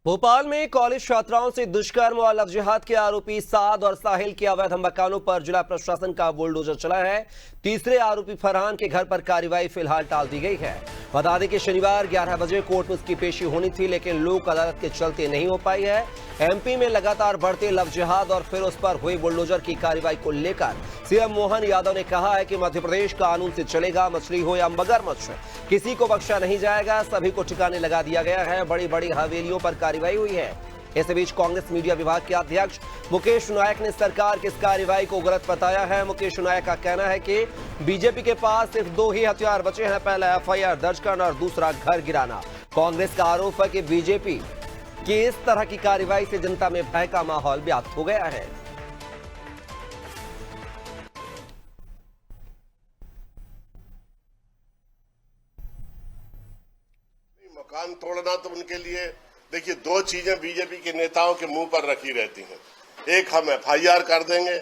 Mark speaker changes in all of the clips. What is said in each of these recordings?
Speaker 1: भोपाल में कॉलेज छात्राओं से दुष्कर्म और लव जिहाद के आरोपी साद और साहिल के अवैध मकानों पर जिला प्रशासन का बुलडोजर चला है। तीसरे आरोपी फरहान के घर पर कार्रवाई फिलहाल टाल दी गई है। बता दें कि शनिवार 11 बजे कोर्ट में उसकी पेशी होनी थी, लेकिन लोक अदालत के चलते नहीं हो पाई है। एमपी में लगातार बढ़ते लव जिहाद और फिर उस पर हुई बुलडोजर की कार्रवाई को लेकर सीएम मोहन यादव ने कहा है कि मध्य प्रदेश कानून से चलेगा, मछली हो या मगरमच्छ, किसी को बख्शा नहीं जाएगा। सभी को ठिकाने लगा दिया गया है। बड़ी बड़ी हवेलियों पर कार्रवाई हुई है। इस बीच कांग्रेस मीडिया विभाग के अध्यक्ष मुकेश नायक ने सरकार की इस कार्रवाई को गलत बताया है। मुकेश नायक का कहना है कि बीजेपी के पास सिर्फ दो ही हथियार बचे हैं, पहला एफआईआर दर्ज करना और दूसरा घर गिराना। कांग्रेस का आरोप है कि बीजेपी की इस तरह की कार्रवाई से जनता में भय का माहौल व्याप्त हो गया है।
Speaker 2: मकान तोड़ना तो उनके लिए, देखिए, दो चीजें बीजेपी के नेताओं के मुंह पर रखी रहती हैं। एक, हम एफआईआर कर देंगे,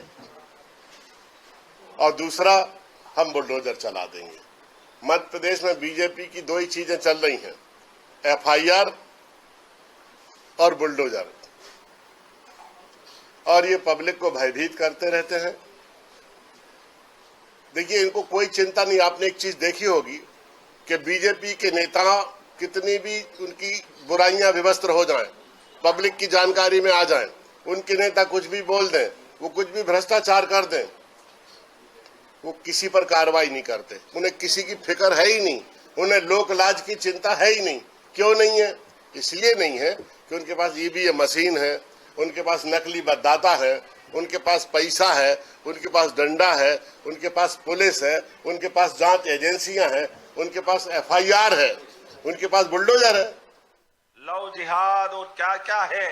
Speaker 2: और दूसरा, हम बुलडोजर चला देंगे। मध्य प्रदेश में बीजेपी की दो ही चीजें चल रही हैं, एफआईआर और बुलडोजर, और ये पब्लिक को भयभीत करते रहते हैं। देखिए, इनको कोई चिंता नहीं। आपने एक चीज देखी होगी कि बीजेपी के नेता कितनी भी उनकी बुराइयां विवस्त्र हो जाएं, पब्लिक की जानकारी में आ जाएं, उनके नेता कुछ भी बोल दें, वो कुछ भी भ्रष्टाचार कर दें, वो किसी पर कार्रवाई नहीं करते। उन्हें किसी की फिक्र है ही नहीं, उन्हें लोक लाज की चिंता है ही नहीं। क्यों नहीं है? इसलिए नहीं है कि उनके पास ईवीएम मशीन है, उनके पास नकली मतदाता है, उनके पास पैसा है, उनके पास डंडा है, उनके पास पुलिस है, उनके पास जांच एजेंसियां हैं, उनके पास एफआईआर है, उनके पास बुलडोजर है।
Speaker 3: लव जिहाद और क्या क्या है,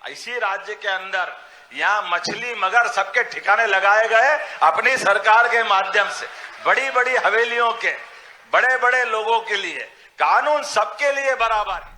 Speaker 3: इसी राज्य के अंदर यहाँ मछली मगर सबके ठिकाने लगाए गए। अपनी सरकार के माध्यम से बड़ी बड़ी हवेलियों के बड़े बड़े लोगों के लिए कानून सबके लिए बराबर है।